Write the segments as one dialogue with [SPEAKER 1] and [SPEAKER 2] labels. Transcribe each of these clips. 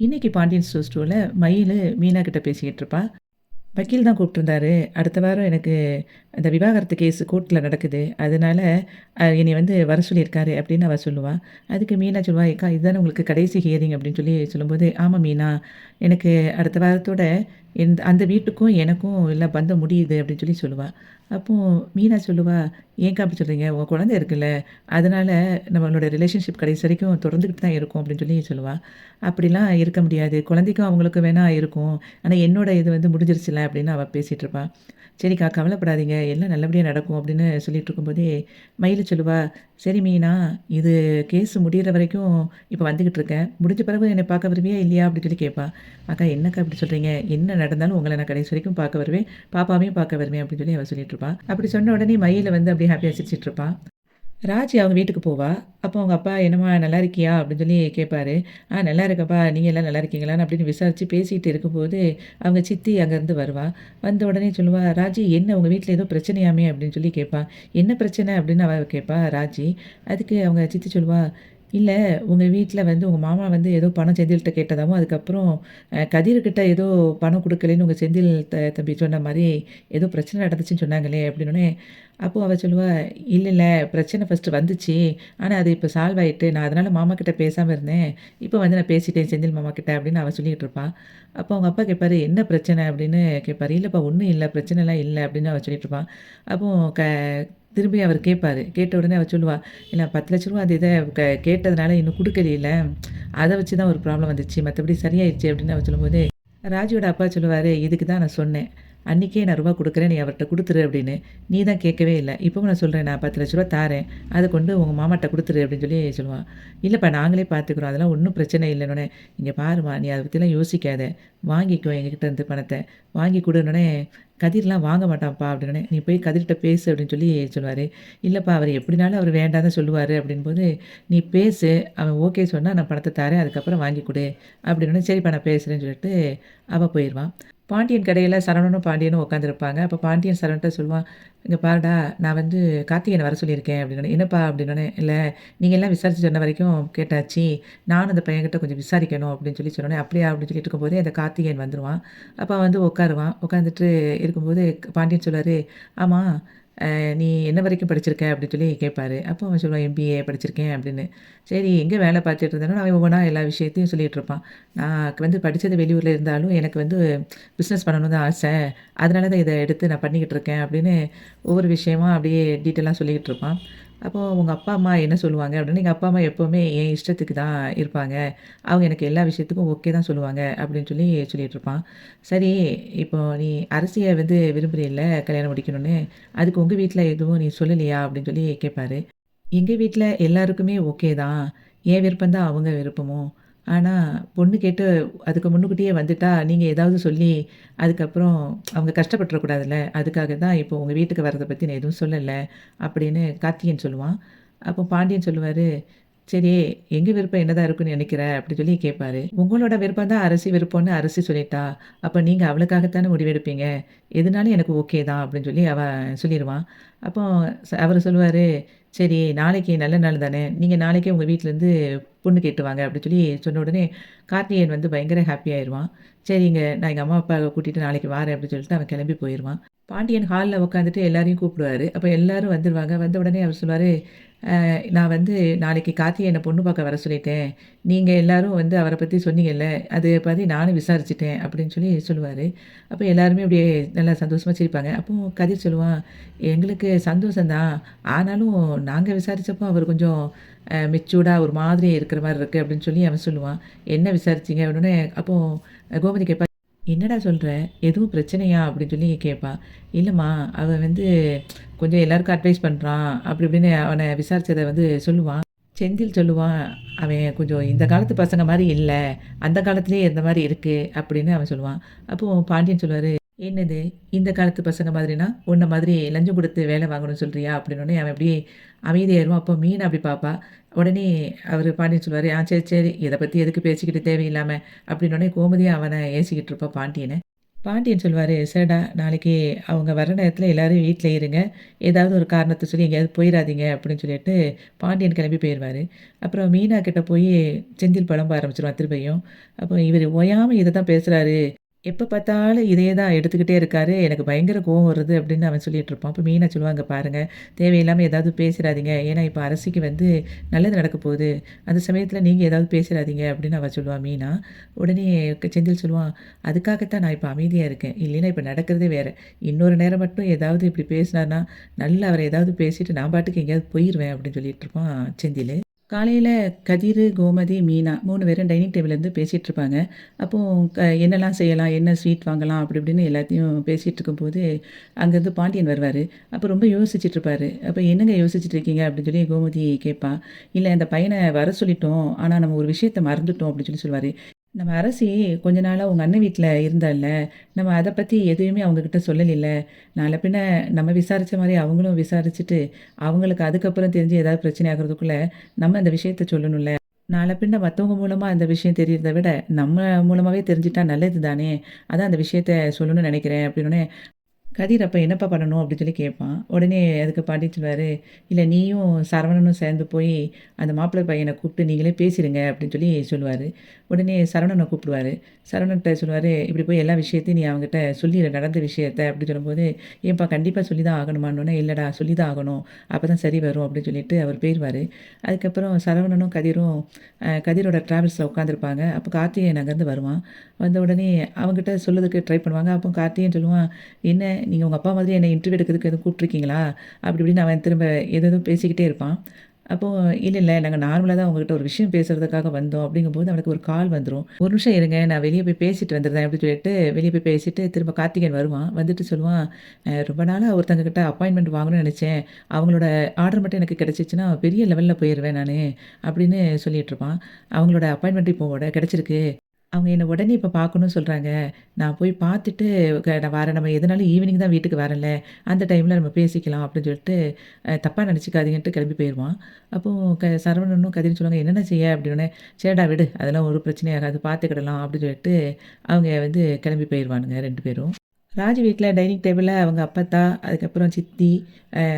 [SPEAKER 1] இன்னைக்கு பாண்டியன் ஸ்டோர் ஸ்டோரில் மயில் மீனா கிட்ட பேசிக்கிட்டு இருப்பா. வக்கீல் தான் கூப்பிட்டுருந்தாரு. அடுத்த வாரம் எனக்கு அந்த விவாகரத்து கேஸ் கோர்ட்டில் நடக்குது. அதனால என்னைய வந்து வர சொல்லியிருக்காரு அப்படின்னு அவ சொல்லுவா. அதுக்கு மீனா சொல்லுவா, "ஏக்கா இதுதானே உங்களுக்கு கடைசி ஹியரிங்" அப்படின்னு சொல்லி சொல்லும்போது, "ஆமாம் மீனா, எனக்கு அடுத்த வாரத்தோட அந்த வீட்டுக்கும் எனக்கும் எல்லாம் பந்தம் முடியுது" அப்படின்னு சொல்லி சொல்லுவா. அப்போ மீனா சொல்லுவா, "ஏன்க்கா அப்படி சொல்றீங்க? உங்க குழந்தை இருக்குல்ல, அதனால நம்மளோட ரிலேஷன்ஷிப் கடைசி வரைக்கும் தொடர்ந்துகிட்டு தான் இருக்கும்" அப்படின்னு சொல்லி சொல்லுவா. "அப்படிலாம் இருக்க முடியாது. குழந்தைக்கும் அவங்களுக்கும் வேணா இருக்கும். ஆனா என்னோட இது வந்து முடிஞ்சிருச்சுல" அப்படின்னு அவ பேசிட்டு இருப்பா. "சரிக்கா கவலைப்படாதீங்க. எல்லாம் நல்லபடியா நடக்கும்" அப்படின்னு சொல்லிட்டு இருக்கும்போதே, மயிலு சொல்லுவா, "சரி மீனா, இது கேஸ் முடியிற வரைக்கும் இப்ப வந்துகிட்டு இருக்கேன். முடிஞ்ச பிறகு என்னை பார்க்க வருவியா இல்லையா?" அப்படின்னு சொல்லி கேட்பா. "அக்கா என்னக்கா இப்படி சொல்றீங்க? என்ன நடந்தாலும் உங்கள நான் கடைசி வரைக்கும் பார்க்க வருவேன். பாப்பாவையும் பார்க்க வருவேன்" அப்படின்னு சொல்லி அவ சொல்லிட்டு இருப்பா. அப்படி சொன்ன உடனே மயிலு வந்து அப்படியே ஹேப்பியா சிரிச்சுட்டு இருப்பா. ராஜி அவங்க வீட்டுக்கு போவா. அப்போ அவங்க அப்பா, "என்னம்மா நல்லா இருக்கியா?" அப்படின்னு சொல்லி கேட்பாரு. நல்லா இருக்கேன்ப்பா. நீங்க எல்லாம் நல்லா இருக்கீங்களான்னு?" அப்படின்னு விசாரிச்சு பேசிட்டு இருக்கும்போது, அவங்க சித்தி அங்கேருந்து வருவா. வந்த உடனே சொல்லுவா, "ராஜி என்ன உங்க வீட்ல ஏதோ பிரச்சனையாமே?" அப்படின்னு சொல்லி கேட்பா. "என்ன பிரச்சனை?" அப்படின்னு அவ கேட்பா ராஜி. அதுக்கு அவங்க சித்தி சொல்லுவா, "இல்ல உங்க வீட்ல வந்து உங்க மாமா வந்து ஏதோ பணம் செந்தில்ட்ட கேட்டதாவும், அதுக்கப்புறம் கதிர்கிட்ட ஏதோ பணம் குடுக்கலைன்னு உங்க செந்தில் தம்பி சொன்ன மாரி ஏதோ பிரச்சனை நடந்துச்சுன்னு சொன்னாங்களே!" அப்படின்னோனே, அப்போ அவ சொல்லுவா, "இல்ல பிரச்சனை ஃபர்ஸ்ட்டு வந்துச்சு. ஆனா அது இப்ப சால்வ் ஆயிட்டு. நான் அதனால மாமா கிட்ட பேசாம இருந்தேன். இப்ப வந்து நான் பேசிட்டேன் செந்தில் மாமா கிட்ட" அப்படின்னு அவ சொல்லிட்டு இருப்பா. அப்போ அவங்க அப்பா கேட்பாரு, "என்ன பிரச்சனை?" அப்படின்னு கேட்பாரு. "இல்லப்பா ஒண்ணும் இல்ல. பிரச்சனைலாம் இல்ல" அப்படின்னு அவ சொல்லிட்டு இருப்பா. அப்போ திரும்பி அவர் கேட்பாரு. கேட்ட உடனே அவ சொல்லுவா, "இல்ல ரூ. 10,00,000 அந்த இத கேட்டதுனால இன்னும் குடுக்கலைல. அத வச்சு தான் ஒரு ப்ராப்ளம் வந்துச்சு. மத்தபடி சரியாயிருச்சு" அப்படின்னு அவ சொல்லும்போது, ராஜியோட அப்பா சொல்லுவாரு, "இதுக்கு தான் நான் சொன்னேன். அன்னைக்கே நான் ரூபா குடுக்குறேன். நீ அவர்ட்ட குடுத்துரு" அப்படின்னு. "நீ தான் கேட்கவே இல்ல. இப்பவும் நான் சொல்றேன். நான் ரூ. 10,00,000 தாரேன். அத கொண்டு உங்க மாமாட்ட குடுத்துரு" அப்படின்னு சொல்லி சொல்லுவா. "இல்லப்பா நாங்களே பார்த்துக்குறோம். அதெல்லாம் ஒண்ணும் பிரச்சனை இல்லன்னோனே." "இங்க பாரும்மா, நீ அத பத்திலாம் யோசிக்காத. வாங்கிக்கோ எங்ககிட்ட இருந்து பணத்த. வாங்கி குடுன்னோனே." "கதிர்லாம் வாங்க மாட்டான்ப்பா" அப்படின்னோனே, "நீ போய் கதிர்ட்ட பேசு" அப்படின்னு சொல்லி சொல்லுவாரு. "இல்லப்பா அவரு எப்படினாலும் அவரு வேண்டான்னு தான் சொல்லுவாரு" அப்படின்போது, "நீ பேசு. அவன் ஓகே சொன்னா நான் பணத்த தாரேன். அதுக்கப்புறம் வாங்கி குடு" அப்படின்னோனே, "சரிப்பா நான் பேசுறேன்னு" சொல்லிட்டு அவ போயிருவா. பாண்டியன் கடையில சரவணனும், பாண்டியனும் உட்காந்துருப்பாங்க. அப்ப பாண்டியன் சரவணன்ட்ட சொல்லுவான், "இங்க பாருடா, நான் வந்து கார்த்திகேயன வர சொல்லியிருக்கேன்" அப்படின்னோனே, "என்னப்பா?" அப்படின்னோனே, "இல்ல நீங்க எல்லாம் விசாரிச்சு சொன்ன வரைக்கும் கேட்டாச்சு. நானும் அந்த பையன்கிட்ட கொஞ்சம் விசாரிக்கணும்" அப்படின்னு சொல்லி சொன்னோனே, "அப்படியா?" அப்படின்னு சொல்லிட்டு இருக்கும்போதே அந்த கார்த்திகேயன் வந்துருவான். அப்ப வந்து உட்காருவான். உட்காந்துட்டு இருக்கும்போது பாண்டியன் சொல்லுவாரு, "ஆமா, நீ என்ன வரைக்கும் படிச்சிருக்க?" அப்படின்னு சொல்லி கேட்பாரு. அப்போ அவன் சொல்லுவான், "எம்பிஏ படிச்சிருக்கேன்" அப்படின்னு. சரி எங்க வேலை பார்த்துட்டு இருந்தேனோ, அவன் ஒவ்வொன்னா எல்லா விஷயத்தையும் சொல்லிட்டு இருப்பான். "நான் வந்து படிச்சது வெளியூர்ல இருந்தாலும், எனக்கு வந்து பிஸ்னஸ் பண்ணணும்னு தான் ஆசை. அதனால தான் இத எடுத்து நான் பண்ணிக்கிட்டு இருக்கேன்" அப்படின்னு ஒவ்வொரு விஷயமா அப்படியே டீட்டெயிலா சொல்லிக்கிட்டு இருப்பான். அப்போ "உங்க அப்பா, அம்மா என்ன சொல்லுவாங்க?" அப்படின்னு. "எங்க அப்பா, அம்மா எப்பவுமே என் இஷ்டத்துக்கு தான் இருப்பாங்க. அவங்க எனக்கு எல்லா விஷயத்துக்கும் ஓகே தான் சொல்லுவாங்க" அப்படின்னு சொல்லி சொல்லிட்டு இருப்பான். "சரி, இப்போ நீ அரசிய வந்து விரும்புறீல்ல கல்யாணம் முடிக்கணும்னு. அதுக்கு உங்க வீட்ல எதுவும் நீ சொல்லலையா?" அப்படின்னு சொல்லி கேட்பாரு. எங்க வீட்ல எல்லாருக்குமே ஓகே தான். என் விருப்பம் தான் அவங்க விருப்பமும். ஆனா, பொண்ணு கேட்டு அதுக்கு முன்னுக்கூட்டியே வந்துட்டா, நீங்க ஏதாவது சொல்லி, அதுக்கப்புறம் அவங்க கஷ்டப்பட்டுறக்கூடாதுல்ல. அதுக்காக தான் இப்போ உங்க வீட்டுக்கு வர்றத பத்தி நான் எதுவும் சொல்லல. அப்படின்னு கார்த்திகேயன் சொல்லுவான். அப்போ பாண்டியன் சொல்லுவாரு, "சரி, எங்க விருப்பம் என்னதான் இருக்குன்னு நெனைக்கிற?" அப்படி சொல்லி கேட்பாரு. "உங்களோட விருப்பம் தான் அரசி விருப்பம்னு அரசி சொல்லிட்டா, அப்ப நீங்க அவளுக்காகத்தானே முடிவெடுப்பீங்க. எதுனாலும் எனக்கு ஓகே தான்." அப்படின்னு சொல்லி அவன் சொல்லிருவான். அப்போ அவரு சொல்லுவாரு, "சரி, நாளைக்கு நல்ல நாள் தானே. நீங்க நாளைக்கே உங்க வீட்லருந்து பொண்ணு கேட்டு வாங்க" அப்படி சொல்லி சொன்ன உடனே, கார்த்திகேயன் வந்து பயங்கர ஹேப்பி ஆயிருவான். "சரிங்க, நான் எங்க அம்மா, அப்பாவ கூட்டிட்டு நாளைக்கு வாரேன்" அப்படின்னு சொல்லிட்டு அவன் கிளம்பி போயிருவான். பாண்டியன் ஹால்ல உட்காந்துட்டு எல்லாரையும் கூப்பிடுவாரு. அப்ப எல்லாரும் வந்துருவாங்க. வந்த உடனே அவர் சொல்லுவாரு, நான் வந்து நாளைக்கு கார்த்திகேயன பொண்ணு பார்க்க வர சொல்லிட்டேன். நீங்க எல்லாரும் வந்து அவர பத்தி சொன்னீங்கல்ல, அது பத்தி நானும் விசாரிச்சுட்டேன்" அப்படின்னு சொல்லி சொல்லுவாரு. அப்ப எல்லாருமே அப்படியே நல்லா சந்தோஷமா சிரிப்பாங்க. அப்போ கதிர் சொல்லுவான், "எங்களுக்கு சந்தோஷம் தான். ஆனாலும் நாங்க விசாரிச்சப்போ அவர் கொஞ்சம் மெச்சூர்டா ஒரு மாதிரி இருக்கிற மாரி இருக்கு" அப்படின்னு சொல்லி அவன் சொல்லுவான். "என்ன விசாரிச்சீங்க?" அப்படின்னோனே அப்போ கோமதி கேட்பா, "என்னடா சொல்ற? எதுவும் பிரச்சனையா?" அப்படின்னு சொல்லி கேட்பா. "இல்லம்மா, அவன் வந்து கொஞ்சம் எல்லாருக்கும் அட்வைஸ் பண்றான்" அப்படி இப்படின்னு அவன விசாரிச்சத வந்து சொல்லுவான். செந்தில் சொல்லுவான், "அவன் கொஞ்சம் இந்த காலத்து பசங்க மாரி இல்ல. அந்த காலத்திலேயே இருந்த மாரி இருக்கு" அப்படின்னு அவன் சொல்லுவான். அப்போ பாண்டியன் சொல்லுவாரு, "என்னது இந்த காலத்து பசங்க மாதிரினா, உன்ன மாதிரி லஞ்சம் குடுத்து வேலை வாங்கணும்னு சொல்றியா?" அப்படின்னோனே அவன் அப்படியே அமைதியாயிருவான். அப்போ மீனா அப்படி பார்ப்பா. உடனே அவரு பாண்டியன் சொல்லுவாரு, சரி, சரி. இத பத்தி எதுக்கு பேசிக்கிட்டு தேவையில்லாம" அப்படின்னோனே கோமதியும் அவன ஏசிக்கிட்டு இருப்பா பாண்டியன. பாண்டியன் சொல்லுவாரு, "சரிடா நாளைக்கு அவங்க வர நேரத்தில எல்லாரும் வீட்ல இருங்க. ஏதாவது ஒரு காரணத்த சொல்லி எங்கேயாவது போயிறாதீங்க." அப்படின்னு சொல்லிட்டு பாண்டியன் கிளம்பி போயிருவாரு. அப்புறம் மீனா கிட்ட போயி செந்தில் புலம்ப ஆரம்பிச்சுருவான் திரும்பியும். அப்போ இவரு ஓயாம இத தான் பேசுறாரு. எப்ப பார்த்தாலும் இதே தான் எடுத்துக்கிட்டே இருக்காரு. எனக்கு பயங்கர கோவம் வருது அப்படின்னு அவன் சொல்லிட்டு இருப்பான். அப்ப மீனா சொல்லுவாங்க, "பாருங்க தேவையில்லாம ஏதாவது பேசிறாதீங்க. ஏன்னா இப்ப அரசிக்கு வந்து நல்லது நடக்க போகுது. அந்த சமயத்தில நீங்க ஏதாவது பேசிறாதீங்க." அப்படின்னு அவ சொல்லுவா மீனா. உடனே செந்தில் சொல்லுவான், "அதுக்காகத்தான் நான் இப்ப அமைதியா இருக்கேன். இல்லைன்னா இப்ப நடக்கிறதே வேற. இன்னொரு நேரம் மட்டும் ஏதாவது இப்படி பேசினார்னா, நல்லா அவர ஏதாவது பேசிட்டு நான் பாட்டுக்கு எங்கேயாவது போயிருவேன்." அப்படின்னு சொல்லிட்டு இருப்பான் செந்திலு. காலையில கதிரு, கோமதி, மீனா 3 பேரும் டைனிங் டேபிள்ல இருந்து பேசிட்டு இருப்பாங்க. அப்போ என்னலாம் செய்யலாம்? என்ன ஸ்வீட் வாங்கலாம்? அப்படி இப்படின்னு எல்லாத்தையும் பேசிட்டு இருக்கும்போது, அங்கேருந்து பாண்டியன் வருவாரு. அப்போ ரொம்ப யோசிச்சுட்டு இருப்பாரு. அப்ப "என்னங்க யோசிச்சுட்டு இருக்கீங்க?" அப்படின்னு சொல்லி கோமதி கேட்பா. "இல்ல இந்த பையன வர சொல்லிட்டோம். ஆனா நம்ம ஒரு விஷயத்த மறந்துட்டோம்." அப்படின்னு சொல்லி சொல்லுவாரு. "நம்ம அரசி கொஞ்ச நாளா உங்க அண்ணன் வீட்ல இருந்தால்ல, நம்ம அத பத்தி எதுவுமே அவங்ககிட்ட சொல்லலைல்ல. நாள பின்ன நம்ம விசாரிச்ச மாரி அவங்களும் விசாரிச்சுட்டு, அவங்களுக்கு அதுக்கப்புறம் தெரிஞ்சு ஏதாவது பிரச்சனை ஆகுறதுக்குள்ள, நம்ம அந்த விஷயத்த சொல்லணும்ல. நாள பின்ன மத்தவங்க மூலமா அந்த விஷயம் தெரியறத விட, நம்ம மூலமாவே தெரிஞ்சுட்டா நல்லது தானே! அதான் அந்த விஷயத்த சொல்லணும்னு நெனைக்கிறேன்." அப்படின்னோனே, "கதிர் அப்ப என்னப்பா பண்ணணும்?" அப்படின்னு சொல்லி கேட்பான். உடனே அதுக்கு பாண்டியன் சொல்லுவாரு, "இல்ல நீயும் சரவணனும் சேர்ந்து போய் அந்த மாப்பிள்ளை பையன கூப்பிட்டு நீங்களே பேசிடுங்க." அப்படின்னு சொல்லி சொல்லுவாரு. உடனே சரவணன கூப்பிடுவாரு. சரவணன்ட்ட சொல்லுவாரு, "இப்படி போய் எல்லா விஷயத்தையும் நீ அவன்கிட்ட சொல்லிரு நடந்த விஷயத்த." அப்படின்னு சொல்லும்போது, "ஏன்பா கண்டிப்பா சொல்லி தான் ஆகணுமான்னோனே." "இல்லடா சொல்லி தான் ஆகணும். அப்பதான் சரி வரும்." அப்படின்னு சொல்லிட்டு அவர் போயிருவாரு. அதுக்கப்புறம் சரவணனும் கதிரும் கதிரோட டிராவல்ஸ்ல உட்காந்துருப்பாங்க. அப்போ கார்த்திகேயன் அங்கேருந்து வருவான். வந்த உடனே அவன்கிட்ட சொல்லதுக்கு ட்ரை பண்ணுவாங்க. அப்போ கார்த்திகேயன் சொல்லுவான், "என்ன நீங்க உங்க அப்பா மாதிரி என்ன இன்டர்வியூ எடுக்கிறதுக்கு எதுவும் கூப்பிட்டுருக்கீங்களா?" அப்படி இப்படின்னு அவன் திரும்ப ஏதேதோ பேசிக்கிட்டே இருப்பான். அப்போ "இல்ல, இல்ல நாங்க நார்மலா தான் உங்ககிட்ட ஒரு விஷயம் பேசுறதுக்காக வந்தோம்." அப்படிங்கும்போது அவனுக்கு ஒரு கால் வந்துரும். "ஒரு நிமிஷம் இருங்க, நான் வெளிய போய் பேசிட்டு வந்துடுறேன்." அப்படின்னு சொல்லிட்டு வெளிய போய் பேசிட்டு திரும்ப கார்த்திகேயன் வருவான். வந்துட்டு சொல்லுவான், ரொம்ப நாளா ஒருத்தங்க கிட்ட அப்பாயின்ட்மென்ட் வாங்கணும்னு நெனச்சேன். அவங்களோட ஆர்டர் மட்டும் எனக்கு கிடைச்சிச்சுன்னா பெரிய லெவல்ல போயிருவேன் நானு." அப்படின்னு சொல்லிட்டு இருப்பான். "அவங்களோட அப்பாயின்ட்மென்ட் இப்போ கிடைச்சிருக்கு. அவங்க என்ன உடனே இப்ப பார்க்கணும்னு சொல்றாங்க. நான் போய் பார்த்துட்டு நான் வரேன். நம்ம எதுனாலும் ஈவினிங் தான் வீட்டுக்கு வரேன்ல. அந்த டைம்ல நம்ம பேசிக்கலாம்." அப்படின்னு சொல்லிட்டு தப்பா நெனச்சுக்காதீங்கன்ட்டு கிளம்பி போயிருவான். அப்போ சரவணனும் கதிரும் சொல்லுவாங்க, "என்னென்ன செய்ய?" அப்படின்னோனே, "சரிடா விடு. அதெல்லாம் ஒரு பிரச்சனையும் ஆகாது. பார்த்துக்கிடலாம்." அப்படின்னு சொல்லிட்டு அவங்க வந்து கிளம்பி போயிருவானுங்க 2 பேரும். ராஜி வீட்ல டைனிங் டேபிள்ல அவங்க அப்பத்தா, அதுக்கப்புறம் சித்தி,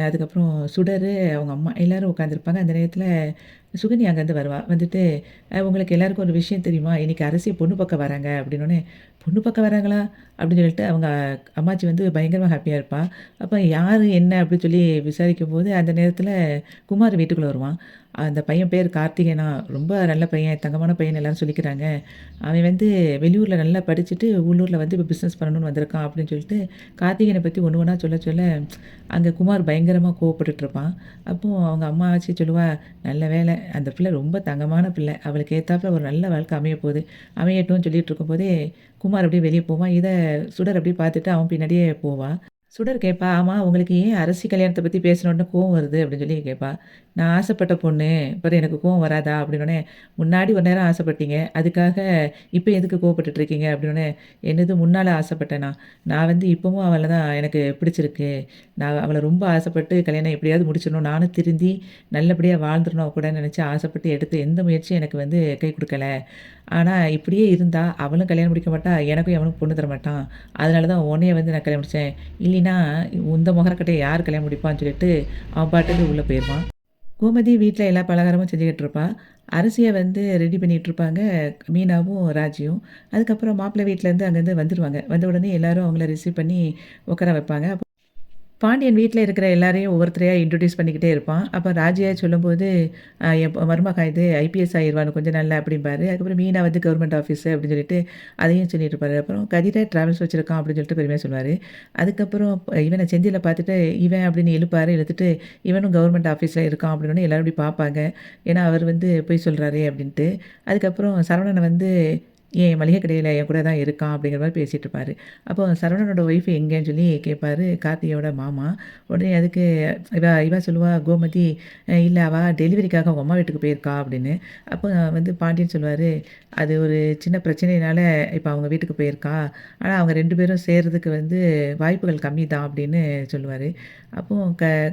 [SPEAKER 1] அதுக்கப்புறம் சுடரு, அவங்க அம்மா எல்லாரும் உட்காந்துருப்பாங்க. அந்த நேரத்தில சுகன்யா அங்கேருந்து வருவா. வந்துட்டு, உங்களுக்கு எல்லாருக்கும் ஒரு விஷயம் தெரியுமா? இன்னைக்கு அரசி பொண்ணு பார்க்க வராங்க." அப்படின்னோனே, "பொண்ணு பார்க்க வராங்களா?" அப்படின்னு சொல்லிட்டு அவங்க அம்மாச்சி வந்து பயங்கரமா ஹாப்பியா இருப்பா. அப்ப யாரு, என்ன அப்படின்னு சொல்லி விசாரிக்கும்போது, அந்த நேரத்தில குமார் வீட்டுக்குள்ள வருவான். அந்த பையன் பேர் கார்த்திகேயனா, ரொம்ப நல்ல பையன், தங்கமான பையன்னு எல்லாரும் சொல்லிக்கிறாங்க. அவன் வந்து வெளியூர்ல நல்லா படிச்சுட்டு, உள்ளூர்ல வந்து இப்ப பிசினஸ் பண்ணணும்னு வந்திருக்கான் அப்படின்னு சொல்லிட்டு, கார்த்திகேயன பத்தி ஒண்ணு ஒண்ணா சொல்ல சொல்ல, அங்க குமார் பயங்கரமா கோவப்பட்டுட்டு இருப்பான். அப்போ அவங்க அம்மாச்சி சொல்லுவா, "நல்ல வேளை, அந்த பிள்ளை ரொம்ப தங்கமான பிள்ளை. அவளுக்கு ஏத்தாப்புல ஒரு நல்ல வாழ்க்கை அமையப் போகுது. அமையட்டும்னு" சொல்லிட்டு இருக்கும்போதே, குமார் அப்படியே வெளிய போவான். இத சுடர் அப்படியே பார்த்துட்டு அவன் பின்னாடியே போவா. சுடர் கேட்பா, "ஆமா உங்களுக்கு ஏன் அரசி கல்யாணத்த பத்தி பேசினோனே கோவம் வருது?" அப்படின்னு சொல்லி கேட்பா. "நான் ஆசைப்பட்ட பொண்ணு, அப்புறம் எனக்கு கோவம் வராதா?" அப்படின்னோனே, "முன்னாடி ஒரு நேரம் ஆசைப்பட்டீங்க. அதுக்காக இப்ப எதுக்கு கோவப்பட்டுட்டு இருக்கீங்க?" அப்படின்னோனே, "என்னது முன்னால ஆசைப்பட்டேனா? நான் வந்து இப்பவும் அவள தான் எனக்கு பிடிச்சிருக்கு. நான் அவள ரொம்ப ஆசைப்பட்டு கல்யாணம் எப்படியாவது முடிச்சிடணும். நானும் திருந்தி நல்லபடியா வாழ்ந்துறணும் அவ கூட நினைச்சு ஆசைப்பட்டு எடுத்த எந்த முயற்சியும் எனக்கு வந்து கை குடுக்கல. ஆனா இப்படியே இருந்தா அவளும் கல்யாணம் முடிக்க மாட்டா, எனக்கும் எவனும் பொண்ணு தர மாட்டான். அதனால தான் உன்னைய வந்து நான் கல்யாணம் முடிச்சேன். இல்லைன்னா உந்த மொகரக்கட்டைய யார் கல்யாணம் முடிப்பான்னு சொல்லிட்டு அவன் பாட்டுக்கு உள்ள போயிருவான். கோமதி வீட்ல எல்லா பலகாரமும் செஞ்சுக்கிட்டு இருப்பா. அரிசிய வந்து ரெடி பண்ணிட்டு இருப்பாங்க மீனாவும், ராஜியும். அதுக்கப்புறம் மாப்பிள்ளை வீட்லேருந்து அங்கேருந்து வந்துருவாங்க. வந்த உடனே எல்லாரும் அவங்கள ரிசீவ் பண்ணி உட்கார வைப்பாங்க. பாண்டியன் வீட்ல இருக்கிற எல்லாரையும் ஒவ்வொருத்தரையா இன்ட்ரோடியூஸ் பண்ணிக்கிட்டே இருப்பான். அப்ப ராஜியா சொல்லும்போது, என் மருமக இது ஐபிஎஸ் ஆயிருவா இன்னும் கொஞ்ச நாள்ல அப்படிம்பாரு. அதுக்கப்புறம் மீனா வந்து கவர்மெண்ட் ஆஃபீஸு அப்படின்னு சொல்லிட்டு அதையும் சொல்லிட்டு இருப்பாரு. அப்புறம் கதிர டிராவல்ஸ் வச்சிருக்கான் அப்படின்னு சொல்லிட்டு பெருமையா சொல்லுவாரு. அதுக்கப்புறம் இவன செந்தில பார்த்துட்டு, இவன் அப்படின்னு இழுப்பாரு. இழுத்துட்டு இவனும் கவர்மெண்ட் ஆஃபீஸ்ல இருக்கான் அப்படின்னோனே எல்லாரும் இப்படி பார்ப்பாங்க. ஏன்னா அவர் வந்து பொய் சொல்றாரே அப்படின்ட்டு. அதுக்கப்புறம் சரவணன வந்து ஏன் மளிகை கடையில என் கூட தான் இருக்கான் அப்படிங்கிற மாரி பேசிட்டு இருப்பாரு. அப்போ சரவணனோட ஒய்ஃப் எங்கேன்னு சொல்லி கேட்பாரு கார்த்தியோட மாமா. உடனே அதுக்கு இவ சொல்லுவா கோமதி, இல்ல அவ டெலிவரிக்காக அவங்க அம்மா வீட்டுக்கு போயிருக்கா" அப்படின்னு. அப்போ வந்து பாண்டியன் சொல்லுவாரு, "அது ஒரு சின்ன பிரச்சனையினால இப்ப அவங்க வீட்டுக்கு போயிருக்கா. ஆனா அவங்க 2 பேரும் சேர்றதுக்கு வந்து வாய்ப்புகள் கம்மி தான்" அப்படின்னு சொல்லுவாரு. அப்போ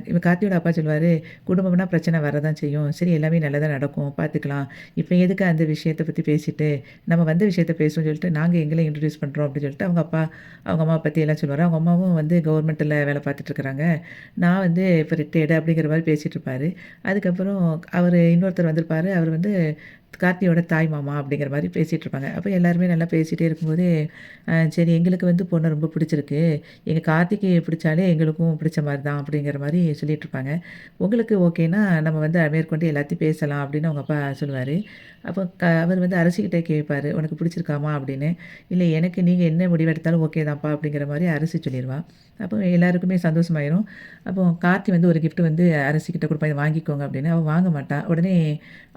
[SPEAKER 1] இவ கார்த்தியோட அப்பா சொல்லுவாரு, "குடும்பம்னா பிரச்சனை வரதான் செய்யும். சரி எல்லாமே நல்லதா நடக்கும். பார்த்துக்கலாம். இப்ப எதுக்கு அந்த விஷயத்த பத்தி பேசிட்டு, நம்ம வந்த விஷயத்த பேசுவோம்னு சொல்லிட்டு நாங்கள் எங்களை இன்ட்ரடியூஸ் பண்ணுறோம் அப்படின்னு சொல்லிட்டு அவங்க அப்பா அவங்க அம்மா பற்றி எல்லாம் சொல்லுவார். அவங்க அம்மாவும் வந்து கவர்மெண்ட்டில் வேலை பார்த்துட்ருக்குறாங்க. நான் வந்து இப்போ ரிட்டையர்டு அப்படிங்கிற மாதிரி பேசிகிட்டு இருப்பார். அதுக்கப்புறம் அவர் இன்னொருத்தர் வந்திருப்பார். அவர் வந்து கார்த்தியோட தாய் மாமா அப்படிங்கிற மாதிரி பேசிகிட்டு இருப்பாங்க. அப்போ எல்லாருமே நல்லா பேசிகிட்டே இருக்கும்போது சரி எங்களுக்கு வந்து பொண்ணு ரொம்ப பிடிச்சிருக்கு. எங்கள் கார்த்திக்கு பிடிச்சாலே எங்களுக்கும் பிடிச்ச மாதிரி தான் அப்படிங்கிற மாதிரி சொல்லிட்டு இருப்பாங்க. உங்களுக்கு ஓகேனா நம்ம வந்து மேற்கொண்டு எல்லாத்தையும் பேசலாம் அப்படின்னு அவங்க அப்பா சொல்லுவார். அப்போ அவர் வந்து அரசிக்கிட்ட கேட்பார், உனக்கு பிடிச்சிருக்காமா அப்படின்னு. இல்லை எனக்கு நீங்கள் என்ன முடிவெடுத்தாலும் ஓகே தான்ப்பா அப்படிங்கிற மாதிரி அரசி சொல்லிடுவா. அப்போ எல்லாருக்குமே சந்தோஷமாயிரும். அப்போ கார்த்தி வந்து ஒரு கிஃப்ட் வந்து அரசிக்கிட்ட கொடுப்பா, இதை வாங்கிக்கோங்க அப்படின்னு. அவள் வாங்க மாட்டா. உடனே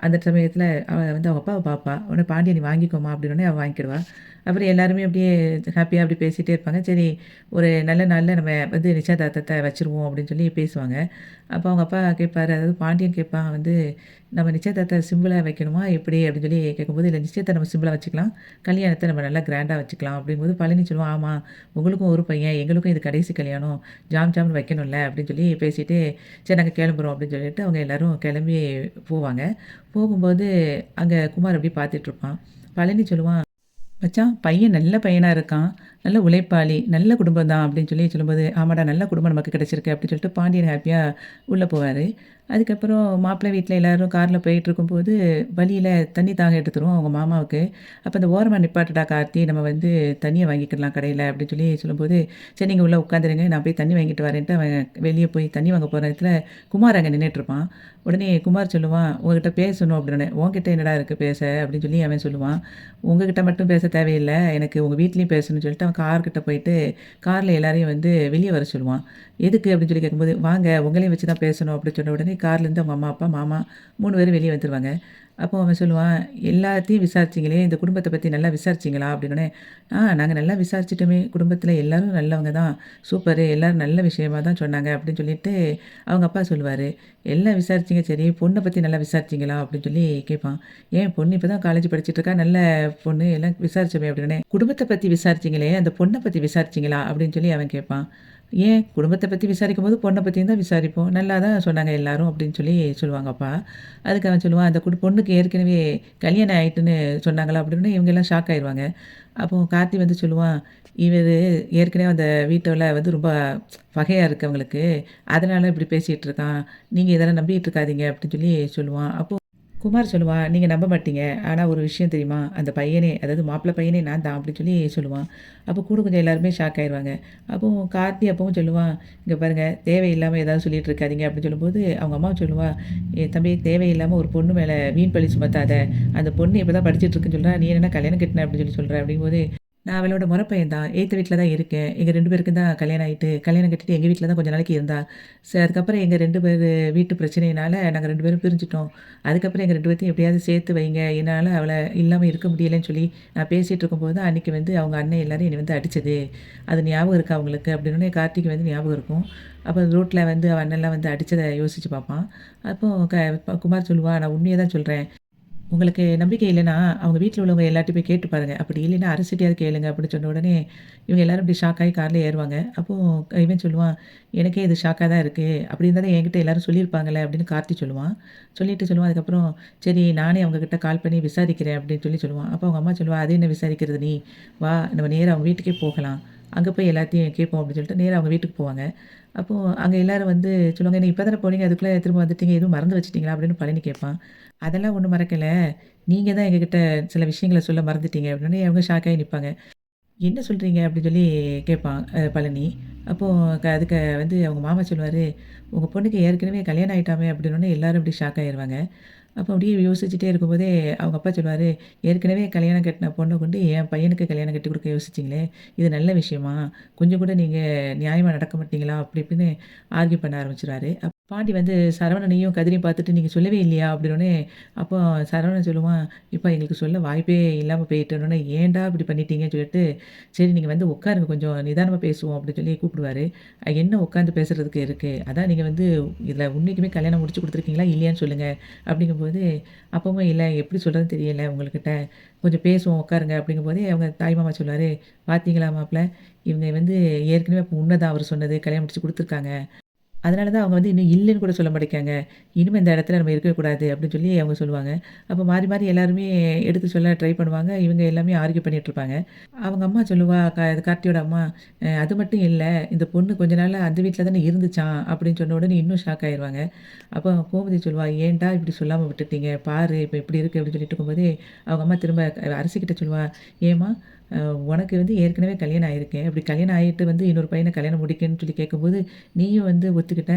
[SPEAKER 1] அந்த சமயத்தில் அவள் வந்து அவங்க அப்பாவை பார்ப்பா. உடனே பாண்டிய நீ வாங்கிக்கோமா அப்படின்னோடனே அவள் வாங்கிக்கிடுவா. அப்புறம் எல்லாருமே அப்படியே ஹாப்பியாக அப்படி பேசிகிட்டே இருப்பாங்க. சரி ஒரு நல்ல நாளில் நம்ம வந்து நிச்சயதார்த்தத்தை வச்சுருவோம் அப்படின்னு சொல்லி பேசுவாங்க. அப்போ அவங்க அப்பா கேட்பாரு, அதாவது பாண்டியன் கேட்பான் வந்து, நம்ம நிச்சயதார்த்த சிம்பிளா வைக்கணுமா எப்படி அப்படின்னு சொல்லி கேட்கும்போது, இல்லை நிச்சயத்த நம்ம சிம்பிளா வச்சுக்கலாம். கல்யாணத்த நம்ம நல்லா கிராண்டா வச்சுக்கலாம் அப்படிங்கும்போது பழனி சொல்லுவான், ஆமா உங்களுக்கும் ஒரு பையன், எங்களுக்கும் இது கடைசி கல்யாணம். ஜாம் ஜாம்னு வைக்கணும்ல அப்படின்னு சொல்லி பேசிட்டு, சரி நாங்கள் கிளம்புறோம் அப்படின்னு சொல்லிட்டு அவங்க எல்லாரும் கிளம்பி போவாங்க. போகும்போது அங்கே குமார் அப்படியே பார்த்துட்ருப்பான். பழனி சொல்லுவான், மச்சான் பையன் நல்ல பையனா இருக்கான். நல்ல உழைப்பாளி, நல்ல குடும்பம் தான் அப்படின்னு சொல்லி சொல்லும்போது, ஆமாடா நல்ல குடும்பம் நமக்கு கிடைச்சிருக்கு அப்படின்னு சொல்லிட்டு பாண்டியன் ஹேப்பியா உள்ள போவாரு. அதுக்கப்புறம் மாப்பிள்ளை வீட்ல எல்லாரும் கார்ல போயிட்டுருக்கும்போது, வழியில தண்ணி தாகம் எடுத்துரும் அவங்க மாமாவுக்கு. அப்ப அந்த ஓரமா நிப்பாட்டுடா கார்த்தி, நம்ம வந்து தண்ணிய வாங்கிக்கலாம் கடையில அப்படின்னு சொல்லி சொல்லும்போது, சரி நீங்க உள்ள உட்காந்துருங்க, நான் போய் தண்ணி வாங்கிட்டு வரேன்ட்டு அவன் வெளிய போய் தண்ணி வாங்க போற இடத்துல குமார் அங்க நின்னுட்டுருப்பான். உடனே குமார் சொல்லுவான், உங்ககிட்ட பேசணும் அப்படின்னோனே, உன்கிட்ட என்னடா இருக்கு பேச அப்படின்னு சொல்லி அவன் சொல்லுவான். உங்ககிட்ட மட்டும் பேச தேவையில்ல, எனக்கு உங்க வீட்லயும் பேசணும்னு சொல்லிட்டு அவன் கார்கிட்ட போயிட்டு, கார்ல எல்லாரையும் வந்து வெளிய வர சொல்லுவான். எதுக்கு அப்படின்னு சொல்லி கேட்கும்போது, வாங்க உங்களையும் வச்சு தான் பேசணும் அப்படின்னு சொன்ன உடனே கார்லேருந்து அவங்க அம்மா, அப்பா, மாமா 3 பேரும் வெளிய வந்துருவாங்க. அப்போ அவன் சொல்லுவான், எல்லாத்தையும் விசாரிச்சிங்களே, இந்த குடும்பத்த பத்தி நல்லா விசாரிச்சிங்களா? அப்படின்னோனே, நாங்க நல்லா விசாரிச்சுட்டோமே, குடும்பத்தில எல்லாரும் நல்லவங்க தான். சூப்பரு, எல்லாரும் நல்ல விஷயமா தான் சொன்னாங்க அப்படின்னு சொல்லிட்டு அவங்க அப்பா சொல்லுவாரு. எல்லாம் விசாரிச்சீங்க சரி, பொண்ண பத்தி நல்லா விசாரிச்சீங்களா? அப்படின்னு சொல்லி கேட்பான். ஏன் பொண்ணு இப்ப தான் காலேஜ் படிச்சுட்டு இருக்கா, நல்ல பொண்ணு எல்லாம் விசாரிச்சோமே அப்படின்னோனே, குடும்பத்த பத்தி விசாரிச்சீங்களே, அந்த பொண்ண பத்தி விசாரிச்சீங்களா? அப்படின்னு சொல்லி அவன் கேட்பான். ஏன் குடும்பத்த பத்தி விசாரிக்கும்போது பொண்ண பத்தியும் தான் விசாரிப்போம். நல்லா தான் சொன்னாங்க எல்லாரும் அப்படின்னு சொல்லி சொல்லுவாங்க அப்பா. அதுக்கு அவன் சொல்லுவான், அந்த பொண்ணுக்கு ஏற்கனவே கல்யாணம் ஆயிட்டுன்னு சொன்னாங்களா அப்படின்னு இவங்க எல்லாம் ஷாக் ஆயிருவாங்க. அப்போ கார்த்தி வந்து சொல்லுவான், இவரு ஏற்கனவே அந்த வீட்டுல வந்து ரொம்ப பகையா இருக்கு அவங்களுக்கு. அதனால இப்படி பேசிட்டு இருக்கான். நீங்க இதெல்லாம் நம்பிட்டு இருக்காதீங்க அப்படின்னு சொல்லி சொல்லுவான். அப்போ குமார் சொல்லுவான், "நீங்க நம்ப மாட்டீங்க. ஆனா ஒரு விஷயம் தெரியுமா? அந்த பையனே அதாவது மாப்பிள்ளை பையனே நான் தான்" அப்படின்னு சொல்லி சொல்லுவான். அப்போ கூட கொஞ்சம் எல்லாருமே ஷாக் ஆயிருவாங்க. அப்போ கார்த்தி அப்பவும் சொல்லுவான், "இங்க பாருங்க தேவையில்லாம ஏதாவது சொல்லிட்டு இருக்காதீங்க" அப்படின்னு சொல்லும்போது, அவங்க அம்மா சொல்லுவா, தம்பி தேவையில்லாம ஒரு பொண்ணு மேல வீண் பழி சுமத்தாத. அந்த பொண்ணு இப்ப தான் படிச்சுட்டு இருக்குன்னு சொல்றா. நீ என்னன்னா கல்யாணம் கட்டின அப்படின்னு சொல்லி சொல்ற" அப்படிங்கும்போது, நான் அவளோட மொற பையன் தான். எய்த்த வீட்ல தான் இருக்கேன். எங்க 2 பேருக்கும் தான் கல்யாணம் ஆயிட்டு, கல்யாணம் கட்டிட்டு எங்க வீட்ல தான் கொஞ்ச நாளைக்கு இருந்தா. அதுக்கப்புறம் எங்க 2 பேரு வீட்டு பிரச்சனையினால நாங்க 2 பேரும் பிரிஞ்சுட்டோம். அதுக்கப்புறம் எங்க 2 பேத்தையும் எப்படியாவது சேர்த்து வைங்க. என்னால அவள இல்லாம இருக்க முடியலன்னு சொல்லி நான் பேசிட்டு இருக்கும்போது தான் அன்னைக்கு வந்து அவங்க அண்ணன் எல்லாரும் என்னை வந்து அடிச்சது. அது ஞாபகம் இருக்கா உங்களுக்கு? அப்படின்னோனே கார்த்திக்கு வந்து ஞாபகம் இருக்கும். அப்ப ரோட்ல வந்து அவன் அண்ணன்லாம் வந்து அடிச்சத யோசிச்சு பார்ப்பான். அப்போ குமார் சொல்லுவான், "நான் உண்மைய தான் சொல்றேன். உங்களுக்கு நம்பிக்கை இல்லைன்னா, அவங்க வீட்ல உள்ளவங்க எல்லார்ட்டயும் போய் கேட்டு பாருங்க. அப்படி இல்லைன்னா அரசிட்டயாவது கேளுங்க" அப்படின்னு சொன்ன உடனே, இவங்க எல்லாரும் இப்படி ஷாக் ஆகி கார்ல ஏறுவாங்க. அப்போ இவன் சொல்லுவான், "எனக்கே இது ஷாக்கா தான் இருக்கு. அப்படி இருந்தா தான் என்கிட்ட எல்லாரும் சொல்லியிருப்பாங்கல்ல" அப்படின்னு கார்த்தி சொல்லுவான். சொல்லிட்டு சொல்லுவான் அதுக்கப்புறம், "சரி நானே அவங்க கிட்ட கால் பண்ணி விசாரிக்கிறேன்" அப்படின்னு சொல்லி சொல்லுவான். அப்போ அவங்க அம்மா சொல்லுவா, "அது என்ன விசாரிக்கிறது நீ? வா நம்ம நேரா அவங்க வீட்டுக்கே போகலாம். அங்க போய் எல்லாத்தையும் கேட்போம்" அப்படின்னு சொல்லிட்டு நேரா அவங்க வீட்டுக்கு போவாங்க. அப்போ அங்க எல்லாரும் வந்து சொல்லுவாங்க, "என்ன இப்ப தானே போனீங்க, அதுக்குள்ள திரும்ப வந்துட்டீங்க. எதுவும் மறந்து வச்சுட்டீங்களா?" அப்படின்னு பழனி கேட்பான். "அதெல்லாம் ஒண்ணும் மறக்கல. நீங்க தான் எங்ககிட்ட சில விஷயங்கள சொல்ல மறந்துட்டீங்க" அப்படின்னோனே அவங்க ஷாக் ஆகி நிப்பாங்க. "என்ன சொல்றீங்க?" அப்படின்னு சொல்லி கேட்பான் பழனி. அப்போ அதுக்கு வந்து அவங்க மாமா சொல்லுவாரு, "உங்க பொண்ணுக்கு ஏற்கனவே கல்யாணம் ஆயிட்டாமே" அப்படின்னோனே எல்லாரும் அப்படி ஷாக் ஆயிருவாங்க. அப்போ அப்படியே யோசிச்சுட்டே இருக்கும்போதே, அவங்க அப்பா சொல்லுவாரு, "ஏற்கனவே கல்யாணம் கட்டின பொண்ண கொண்டு என் பையனுக்கு கல்யாணம் கட்டி குடுக்க யோசிச்சீங்களே! இது நல்ல விஷயமா? கொஞ்சம் கூட நீங்க நியாயமா நடக்க மாட்டீங்களா?" அப்படி இப்படின்னு ஆர்க்யூ பண்ண ஆரம்பிச்சுருவாரு. பாண்டி வந்து சரவணனையும் கதிரையும் பார்த்துட்டு, "நீங்க சொல்லவே இல்லையா?" அப்படின்னோனே, அப்போ சரவணன் சொல்லுவான், "எப்பா எங்களுக்கு சொல்ல வாய்ப்பே இல்லாம போயிட்டோன்னே, ஏன்டா இப்படி பண்ணிட்டீங்கன்னு" சொல்லிட்டு, "சரி நீங்க வந்து உட்காருங்க கொஞ்சம் நிதானமா பேசுவோம்" அப்படின்னு சொல்லி கூப்பிடுவாரு. "என்ன உட்காந்து பேசுறதுக்கு இருக்கு? அதான் நீங்க வந்து இதில உண்மைக்குமே கல்யாணம் முடிச்சு குடுத்துருக்கீங்களா? இல்லையான்னு சொல்லுங்க" அப்படிங்கும்போது, அப்பவும் "இல்ல எப்படி சொல்றதுன்னு தெரியல உங்கள்கிட்ட. கொஞ்சம் பேசுவோம் உட்காருங்க" அப்படிங்கும்போதே அவங்க தாய் மாமா சொல்லுவாரு, "பார்த்தீங்களா மாப்ள, இவங்க வந்து ஏற்கனவே அப்ப உண்மைதான் அவரு சொன்னது. கல்யாணம் முடிச்சு குடுத்துருக்காங்க." அதனால தான் அவங்க வந்து இன்னும் இல்லன்னு கூட சொல்ல மாட்டேங்கிறாங்க. இனிமே இந்த இடத்துல நம்ம இருக்கவே கூடாது அப்படின்னு சொல்லி அவங்க சொல்லுவாங்க. அப்போ மாறி மாறி எல்லாருமே எடுத்து சொல்ல ட்ரை பண்ணுவாங்க. இவங்க எல்லாமே ஆர்க்யூ பண்ணிட்டு இருப்பாங்க. அவங்க அம்மா சொல்லுவா, கார்த்தியோட அம்மா, அது மட்டும் இல்ல, இந்த பொண்ணு கொஞ்ச நாளா அந்த வீட்ல தானே இருந்துச்சாம் அப்படின்னு சொன்ன உடனே இன்னும் ஷாக் ஆயிருவாங்க. அப்போ கோமதி சொல்லுவா, "ஏன்டா இப்படி சொல்லாம விட்டுட்டீங்க? பாரு இப்ப இப்படி இருக்கு" அப்படின்னு சொல்லிட்டு இருக்கும்போதே, அவங்க அம்மா திரும்ப அரசிகிட்ட சொல்லுவா, "ஏம்மா, அ உனக்கு வந்து ஏற்கனவே கல்யாணம் ஆயிருக்கு. அப்படி கல்யாணம் ஆயிட்டு வந்து இன்னொரு பையன கல்யாணம் முடிக்கன்னு சொல்லி கேட்கும்போது, நீயும் வந்து ஒத்துக்கிட்ட.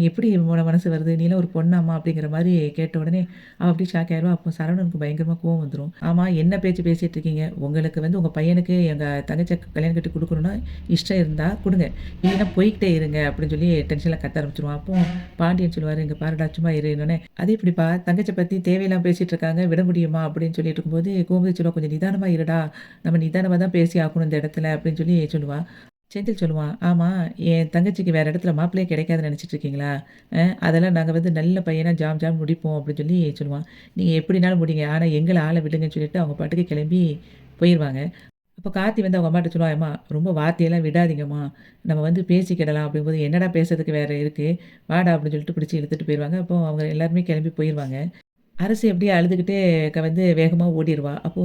[SPEAKER 1] எப்படி உன் மனசு வருது? நீலாம் ஒரு பொண்ணாம்மா?" அப்படிங்கிற மாரி கேட்ட உடனே, அவ அப்படியே ஷாக் ஆயிருவா. அப்போ சரவணனுக்கு பயங்கரமா கோவம் வந்துரும். "ஆமா, என்ன பேச்சு பேசிட்டு இருக்கீங்க? உங்களுக்கு வந்து உங்க பையனுக்கு எங்க தங்கச்சிய கல்யாணம் கட்டி குடுக்கணும்னா இஷ்டம் இருந்தா குடுங்க. இல்லைன்னா போய்க்கிட்டே இருங்க" அப்படின்னு சொல்லி டென்ஷன்ல கத்த ஆரம்பிச்சுருவான். அப்போ பாண்டியன் சொல்லுவாரு, "இங்க பாருடா, சும்மா இருன்னோனே." "அது எப்படிப்பா? தங்கச்சிய பத்தி தேவையில்லாம பேசிட்டு இருக்காங்க. விட முடியுமா?" அப்படின்னு சொல்லிட்டு இருக்கும்போது, கோமதி சொல்லுவா, "கொஞ்சம் நிதானமா இருடா. நம்ம நிதானமா தான் பேசி ஆகணும் இந்த இடத்துல" அப்படின்னு சொல்லி சொல்லுவா. செந்தில் சொல்லுவான், "ஆமா, என் தங்கச்சிக்கு வேற இடத்துல மாப்பிள்ளையே கிடைக்காதுன்னு நெனச்சிட்டு இருக்கீங்களா? அதெல்லாம் நாங்க வந்து நல்ல பையனா ஜாம் ஜாம்னு முடிப்போம்" அப்படின்னு சொல்லி சொல்லுவான். "நீங்க எப்படினாலும் முடிங்க. ஆனா எங்கள ஆள விடுங்கன்னு" சொல்லிட்டு அவங்க பாட்டுக்கு கிளம்பி போயிருவாங்க. அப்போ கார்த்தி வந்து அவங்க அம்மாட்ட சொல்லுவான், "அம்மா, ரொம்ப வார்த்தையெல்லாம் விடாதீங்கம்மா. நம்ம வந்து பேசிக்கிடலாம்" அப்படிங்கும்போது, "என்னடா பேசுறதுக்கு வேற இருக்கு? வாடா" அப்படின்னு சொல்லிட்டு பிடிச்சு இழுத்துட்டு போயிருவாங்க. அப்போ அவங்க எல்லாருமே கிளம்பி போயிருவாங்க. அரசி அப்படியே அழுதுகிட்டே வந்து வேகமா ஓடிருவா. அப்போ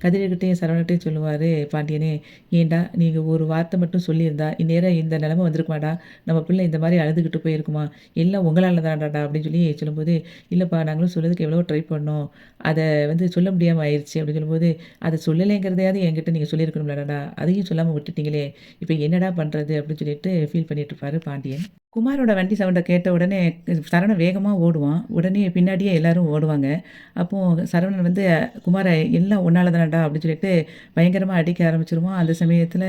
[SPEAKER 1] கதிர்கிட்டயும், சரவணன்ட்டயும் சொல்லுவாரு பாண்டியனே, "ஏன்டா நீங்க ஒரு வார்த்தை மட்டும் சொல்லியிருந்தா, இந்நேரம் இந்த நிலைமை வந்திருக்குமாடா? நம்ம பிள்ளை இந்த மாரி அழுதுகிட்டு போயிருக்குமா? எல்லாம் உங்களால தானடா" அப்படின்னு சொல்லி சொல்லும்போது, "இல்லப்பா, நாங்களும் சொல்றதுக்கு எவ்வளவோ ட்ரை பண்ணோம். அத வந்து சொல்ல முடியாம ஆயிருச்சு" அப்படின்னு சொல்லும்போது, "அத சொல்லலைங்கிறதையாவது என்கிட்ட நீங்க சொல்லியிருக்கணும்லடா. அதையும் சொல்லாம விட்டுட்டீங்களே! இப்ப என்னடா பண்றது?" அப்படின்னு சொல்லிட்டு ஃபீல் பண்ணிட்டு இருப்பாரு பாண்டியன். குமாரோட வண்டி சவுண்ட கேட்ட உடனே சரவணன் வேகமா ஓடுவான். உடனே பின்னாடியே எல்லாரும் ஓடுவாங்க. அப்போ சரவணன் வந்து, "குமார, எல்லாம் உன்னால தானடா" அப்படின்னு சொல்லிட்டு பயங்கரமா அடிக்க ஆரம்பிச்சுருவான். அந்த சமயத்தில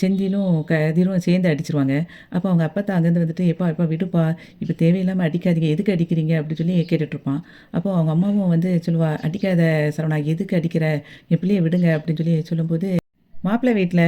[SPEAKER 1] செந்திலும், கதிரும் சேர்ந்து அடிச்சுருவாங்க. அப்போ அவங்க அப்பத்தா அங்கேருந்து வந்துட்டு, "எப்பா எப்பா விடுப்பா, இப்ப தேவையில்லாம அடிக்காதீங்க. எதுக்கு அடிக்கிறீங்க?" அப்படின்னு சொல்லி கேட்டுட்ருப்பான். அப்போ அவங்க அம்மாவும் வந்து சொல்லுவா, "அடிக்காத சரவணா, எதுக்கு அடிக்கிற? என் பிள்ளைய விடுங்க" அப்படின்னு சொல்லி சொல்லும்போது, மாப்பிள்ளை வீட்ல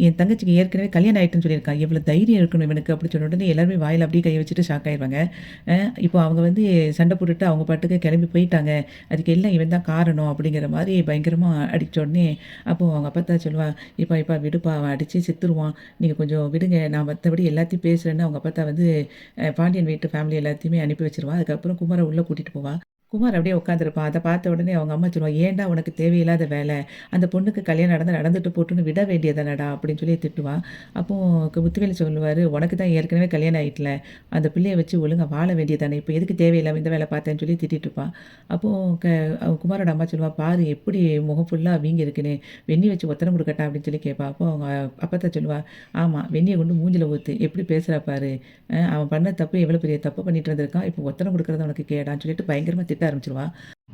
[SPEAKER 1] என் தங்கச்சிக்கு ஏற்கனவே கல்யாணம் ஆயிட்டுன்னு சொல்லியிருக்கான். எவ்வளோ தைரியம் இருக்கணும் இவனுக்கு அப்படி சொன்ன உடனே எல்லாருமே வாயில அப்படியே கைய வச்சுட்டு ஷாக் ஆயிருவாங்க. அ இப்போ அவங்க வந்து சண்டை போட்டுட்டு அவங்க பாட்டுக்கு கிளம்பி போயிட்டாங்க. அதுக்கு எல்லாம் இவன் தான் காரணம் அப்படிங்கிற மாரி பயங்கரமா அடிச்ச உடனே, அப்போ அவங்க அப்பத்தா சொல்லுவா, "எப்பா எப்பா விடுப்பா, அவன் அடிச்சே செத்துருவான். நீங்க கொஞ்சம் விடுங்க. நான் மத்தபடி எல்லாத்தையும் பேசுறேன்னு" அவங்க அப்பத்தா வந்து பாண்டியன் வீட்டு ஃபேமிலி எல்லாத்தையுமே அனுப்பி வச்சுருவா. அதுக்கப்புறம் குமார உள்ள கூட்டிட்டு போவா. குமார் அப்படியே உட்காந்துருப்பான். அத பார்த்த உடனே அவங்க அம்மா சொல்லுவா, "ஏன்டா உனக்கு தேவையில்லாத வேல? அந்த பொண்ணுக்கு கல்யாணம் நடந்தா நடந்துட்டு போட்டுன்னு விட வேண்டியதுதானடா" அப்படின்னு சொல்லி திட்டுவா. அப்போ முத்துவேலு சொல்லுவாரு, "உனக்கு தான் ஏற்கனவே கல்யாணம் ஆயிட்டுல. அந்த பிள்ளைய வச்சு ஒழுங்கா வாழ வேண்டியதுதானே. இப்ப எதுக்கு தேவையில்லாம இந்த வேல பார்த்தேன்னு" சொல்லி திட்டிட்டு இருப்பா. அப்போ க குமாரோட அம்மா சொல்லுவா, "பாரு எப்படி முகம் ஃபுல்லா வீங்கியிருக்குன்னு. வெந்நீ வச்சு ஒத்தடம் குடுக்கட்டா?" அப்படின்னு சொல்லி கேட்பா. அப்போ அவங்க அப்பத்தா சொல்லுவா, "ஆமா, வெந்நீய கொண்டு மூஞ்சில ஊத்து. எப்படி பேசுறா பாரு. அவன் பண்ண தப்பு எவ்வளோ பெரிய தப்பு பண்ணிட்டு வந்திருக்கான். இப்போ ஒத்தடம் குடுக்குறது அவனுக்கு கேடான்னு" சொல்லிட்டு பயங்கரமா திட்ட ஆரம்பிச்சுருவா.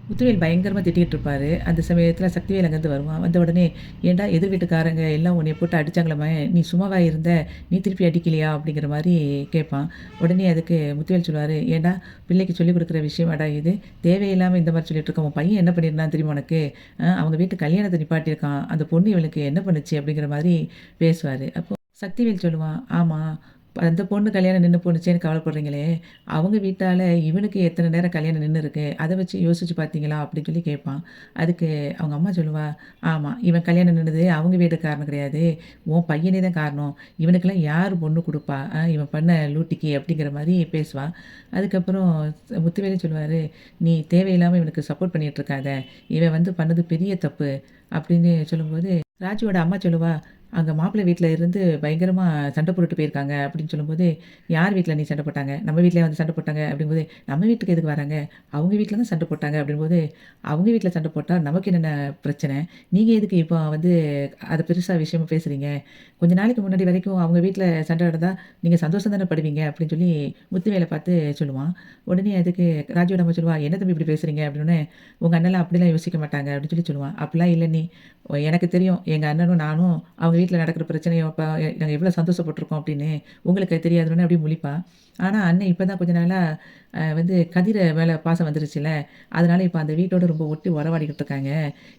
[SPEAKER 1] முத்துவேல் பயங்கரமா திட்டிக்கிட்டு இருப்பாரு. அந்த சமயத்தில சக்திவேல் அங்கேருந்து வருவான். வந்த உடனே, "ஏன்டா எதிர் வீட்டுக்காரங்க எல்லாம் உன்னைய போட்டு அடிச்சாங்களாமே, நீ சும்மாவா இருந்த? நீ திருப்பி அடிக்கலையா?" அப்படிங்கிற மாரி கேட்பான். உடனே அதுக்கு முத்துவேல் சொல்லுவாரு, "ஏன்டா, பிள்ளைக்கு சொல்லிக் குடுக்குற விஷயமாடா இது? தேவையில்லாம இந்த மாரி சொல்லிட்டு இருக்க. உன் பையன் என்ன பண்ணியிருந்தான் தெரியுமா உனக்கு? அவங்க வீட்டு கல்யாணத்த நிப்பாட்டியிருக்கான். அந்த பொண்ணு இவனுக்கு என்ன பண்ணுச்சு?" அப்படிங்கிற மாரி பேசுவாரு. அப்போ சக்திவேல் சொல்லுவான், "ஆமா, அந்த பொண்ணு கல்யாணம் நின்னு போணுச்சேன்னு கவலைப்படுறீங்களே, அவங்க வீட்டால இவனுக்கு எத்தன நேரம் கல்யாணம் நின்னுருக்கு. அத வச்சு யோசிச்சு பார்த்தீங்களா?" அப்படின்னு சொல்லி கேட்பான். அதுக்கு அவங்க அம்மா சொல்லுவா, "ஆமா, இவன் கல்யாணம் நின்னது அவங்க வீட்டு காரணம் கிடையாது. உன் பையனே தான் காரணம். இவனுக்கெல்லாம் யாரு பொண்ணு குடுப்பா? இவன் பண்ண லூட்டிக்கு" அப்படிங்கிற மாரி பேசுவா. அதுக்கப்புறம் முத்துவேலு சொல்லுவாரு, "நீ தேவையில்லாம இவனுக்கு சப்போர்ட் பண்ணிட்டு இருக்காத. இவன் வந்து பண்ணது பெரிய தப்பு" அப்படின்னு சொல்லும்போது, ராஜுவோட அம்மா சொல்லுவா, "அங்க மாப்பிள்ளை வீட்ல இருந்து பயங்கரமா சண்டை போட்டுட்டு போயிருக்காங்க" அப்படின்னு சொல்லும்போது, "யார் வீட்ல நீ சண்டை போட்டாங்க? நம்ம வீட்லயா வந்து சண்டை போட்டாங்க?" அப்படிங்கும்போது, "நம்ம வீட்டுக்கு எதுக்கு வராங்க? அவங்க வீட்ல தான் சண்டை போட்டாங்க" அப்படிங்கும்போது, "அவங்க வீட்ல சண்டை போட்டா நமக்கு என்னென்ன பிரச்சனை? நீங்க எதுக்கு இப்போ வந்து அத பெருசா விஷயமா பேசுறீங்க? கொஞ்ச நாளைக்கு முன்னாடி வரைக்கும் அவங்க வீட்ல சண்டை நடந்தா நீங்க சந்தோஷம் தானே படுவீங்க" அப்படின்னு சொல்லி முத்துவேல பார்த்து சொல்லுவான். உடனே அதுக்கு ராஜுவோட அம்மா சொல்லுவா, "என்ன தம்பி இப்படி பேசுறீங்க?" அப்படின்னோனே, "உங்க அண்ணன்லாம் அப்படிலாம் யோசிக்க மாட்டாங்க" அப்படின்னு சொல்லி சொல்லுவான். "அப்படிலாம் இல்ல நீ. எனக்கு தெரியும். எங்க அண்ணனும் நானும் அவங்க வீட்ல நடக்கிற பிரச்சனைய நாங்க எவ்வளோ சந்தோஷப்பட்டுருக்கோம் அப்படின்னு. உங்களுக்கு தெரியாதுன்னு" அப்படியே முழிப்பா. ஆனா அண்ணன் இப்ப தான் கொஞ்ச நாளா வந்து கதிர மேல பாசம் வந்துருச்சுல்ல. அதனால இப்ப அந்த வீட்டோட ரொம்ப ஒட்டி உறவாடிக்கிட்டு இருக்காங்க.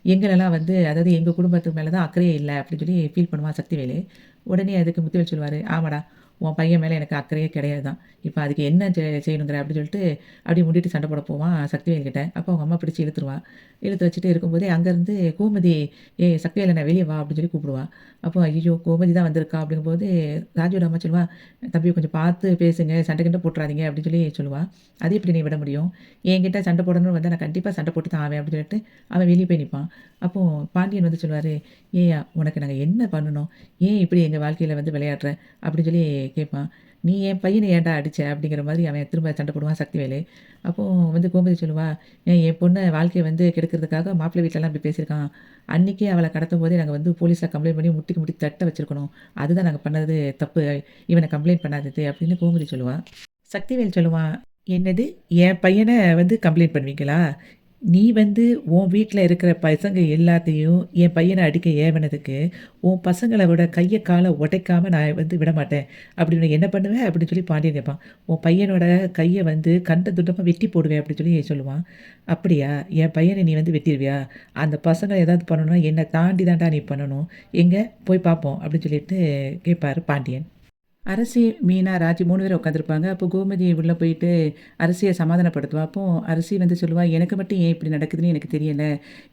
[SPEAKER 1] எங்களலாம் வந்து, அதாவது எங்க குடும்பத்து மேல தான் அக்கறையே இல்ல அப்படின்னு சொல்லி ஃபீல் பண்ணுவான் சக்திவேலு. உடனே அதுக்கு முத்துவேல் சொல்லுவாரு, "ஆமாடா, உன் பையன் மேலே எனக்கு அக்கறையே கிடையாதுதான். இப்போ அதுக்கு என்ன செய்யணுங்கிற அப்படின்னு சொல்லிட்டு அப்படியே முட்டிட்டு சண்டை போட போவான் சக்திவேல் கிட்ட. அப்போ அவங்க அம்மா பிடிச்சு இழுத்துருவா. இழுத்து வச்சுட்டு இருக்கும்போதே அங்கேருந்து கோமதி, "ஏய் சக்திவேல் அண்ணா வெளியே வா" அப்படின்னு சொல்லி கூப்பிடுவா. அப்போ ஐயோ! கோமதி தான் வந்திருக்கா அப்படிங்கும்போது ராஜுவோட அம்மா சொல்லுவா, "தம்பி கொஞ்சம் பார்த்து பேசுங்க, சண்டை கிண்டை போட்டுறாதீங்க" அப்படின்னு சொல்லி சொல்லுவா. அது எப்படி நீ விட முடியும்? என்கிட்ட சண்டை போடணும்னு வந்தா நான் கண்டிப்பா சண்டை போட்டு தான் ஆவேன் அப்படின்னு சொல்லிட்டு அவன் வெளியே போய் நிப்பான். அப்போ பாண்டியன் வந்து சொல்லுவாரு, "ஏய்யா உனக்கு நாங்க என்ன பண்ணணும்? ஏன் இப்படி எங்க வாழ்க்கையில வந்து விளையாடுற?" அப்படின்னு சொல்லி கேட்பான். "நீ என் பையன ஏன்டா அடிச்ச?" அப்படிங்கிற மாதிரி அவன் திரும்ப சண்டை போடுவான் சக்திவேலு. அப்போ வந்து கோமதி சொல்லுவா, என் பொண்ண வாழ்க்கைய வந்து கெடுக்கிறதுக்காக மாப்பிள்ளை வீட்லலாம் இப்படி பேசியிருக்கான். அன்னைக்கே அவள கடத்தும்போதே நாங்க வந்து போலீஸ்ல கம்ப்ளைண்ட் பண்ணி முட்டிக்கு முட்டி தட்ட வச்சிருக்கணும். அதுதான் நாங்க பண்ணது தப்பு. இவன கம்ப்ளைண்ட் பண்ணாதது" அப்படின்னு கோமதி சொல்லுவா. சக்திவேல் சொல்லுவான், "என்னது? என் பையன வந்து கம்ப்ளைண்ட் பண்ணுவீங்களா? நீ வந்து உன் வீட்ல இருக்கிற பசங்க எல்லாத்தையும் என் பையன அடிக்க ஏவனதுக்கு, உன் பசங்கள விட கைய கால உடைக்காம நான் வந்து விடமாட்டேன். அப்படின்னு என்ன பண்ணுவ?" அப்படின்னு சொல்லி பாண்டியன் கேட்பான். "உன் பையனோட கைய வந்து கண்ட துண்டமா வெட்டி போடுவேன்" அப்படின்னு சொல்லி சொல்லுவான். "அப்படியா? என் பையன நீ வந்து வெட்டிருவியா? அந்த பசங்க ஏதாவது பண்ணணும்னா என்ன தாண்டி தான்டா நீ பண்ணணும். எங்க? போய் பார்ப்போம்" அப்படின்னு சொல்லிட்டு கேட்பாரு பாண்டியன். அரசி, மீனா, ராஜி 3 பேரும் உட்காந்துருப்பாங்க. அப்போ கோமதி உள்ள போயிட்டு அரசிய சமாதானப்படுத்துவா. அப்போ அரசி வந்து சொல்லுவா, "எனக்கு மட்டும் ஏன் இப்படி நடக்குதுன்னு எனக்கு தெரியல.